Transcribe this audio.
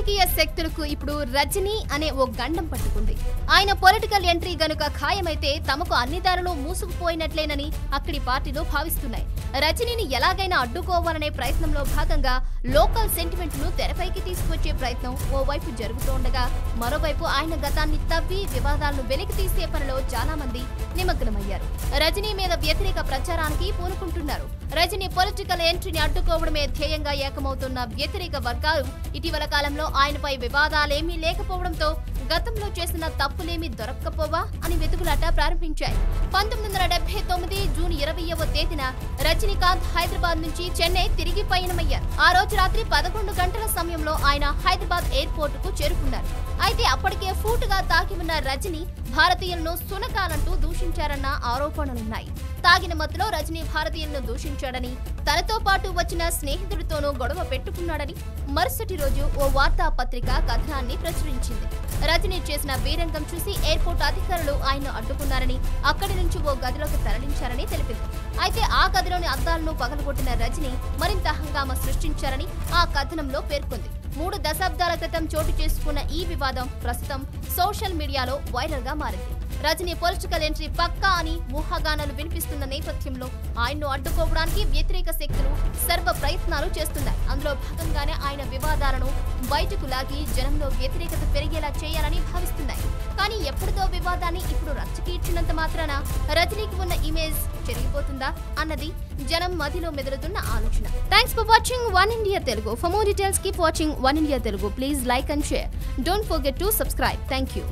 రాజకీయ శక్తులకు ఇప్పుడు రజనీ అనే ఓ గండం పట్టుకుంది. ఆయన పొలిటికల్ ఎంట్రీ గనుక ఖాయమైతే తమకు అన్ని దారులు మూసుకుపోయినట్లేనని అక్కడి పార్టీలు భావిస్తున్నాయి. రజనీని ఎలాగైనా అడ్డుకోవాలనే ప్రయత్నంలో భాగంగా లోకల్ సెంటిమెంట్ ను తెరపైకి తీసుకొచ్చే ప్రయత్నం ఓవైపు జరుగుతుండగా, మరోవైపు ఆయన గతాన్ని తవ్వి వివాదాలను వెలికి తీసే పనిలో చాలా మంది నిమగ్నమయ్యారు. రజనీ మీద వ్యతిరేక ప్రచారానికి పూనుకుంటున్నారు. రజనీ పొలిటికల్ ఎంట్రీని అడ్డుకోవడమే ధ్యేయంగా ఏకమవుతున్న వ్యతిరేక వర్గాలు ఇటీవల కాలంలో ఆయనపై వివాదాలేమీ లేకపోవడంతో గతంలో చేసిన తప్పులేమీ దొరక్కపోవా అని వెతుకులాట ప్రారంభించాయి. 1979 జూన్ 20వ తేదీన రజనీకాంత్ హైదరాబాద్ నుంచి చెన్నై తిరిగి పయనమయ్యారు. ఆ రోజు రాత్రి 11 గంటల సమయంలో ఆయన హైదరాబాద్ ఎయిర్పోర్ట్ కు చేరుకున్నారు. అయితే అప్పటికే ఫూటుగా తాగి ఉన్న రజనీ భారతీయులను సునకాలంటూ దూషించారన్న ఆరోపణలున్నాయి. తాగిన మత్తులో రజనీ భారతీయులను దూషించాడని, తనతో పాటు వచ్చిన స్నేహితుడితోనూ గొడవ పెట్టుకున్నాడని మరుసటి రోజు ఓ వార్తాపత్రిక కథనాన్ని ప్రచురించింది. రజనీ చేసిన బీరంగం చూసి ఎయిర్పోర్ట్ అధికారులు ఆయన్ను అడ్డుకున్నారని, అక్కడి నుంచి ఓ గదిలోకి తరలించారని తెలిపింది. అయితే ఆ గదిలోని అద్దాలను పగలగొట్టిన రజనీ మరింత హంగామా సృష్టించారని ఆ కథనంలో పేర్కొంది. 3 దశాబ్దాల క్రితం చోటు చేసుకున్న ఈ వివాదం ప్రస్తుతం సోషల్ మీడియాలో వైరల్ గా మారింది. రజనీ పొలిటికల్ ఎంట్రీ పక్కా అని ఊహాగానాలు వినిపిస్తున్న నేపథ్యంలో ఆయన్ను అడ్డుకోవడానికి వ్యతిరేక శక్తులు సర్వ ప్రయత్నాలు చేస్తున్నాయి. అందులో భాగంగానే ఆయన వివాదాలను బయటకు లాగి జనంలో వ్యతిరేకత పెరిగేలా చేయాలని భావిస్తున్నాయి. కానీ ఎప్పుడుదో వివాదాన్ని ఇప్పుడు రచ్చకి ఇచ్చినంత మాత్రాన రజనీకి ఉన్న ఇమేజ్ చెరిగిపోతుందా అన్నది జనం మధ్యలో మెదులుతున్న ఆలోచన. Thanks for watching one India Telugu. For more details keep watching one India Telugu. Please like and share. Don't forget to subscribe. Thank you.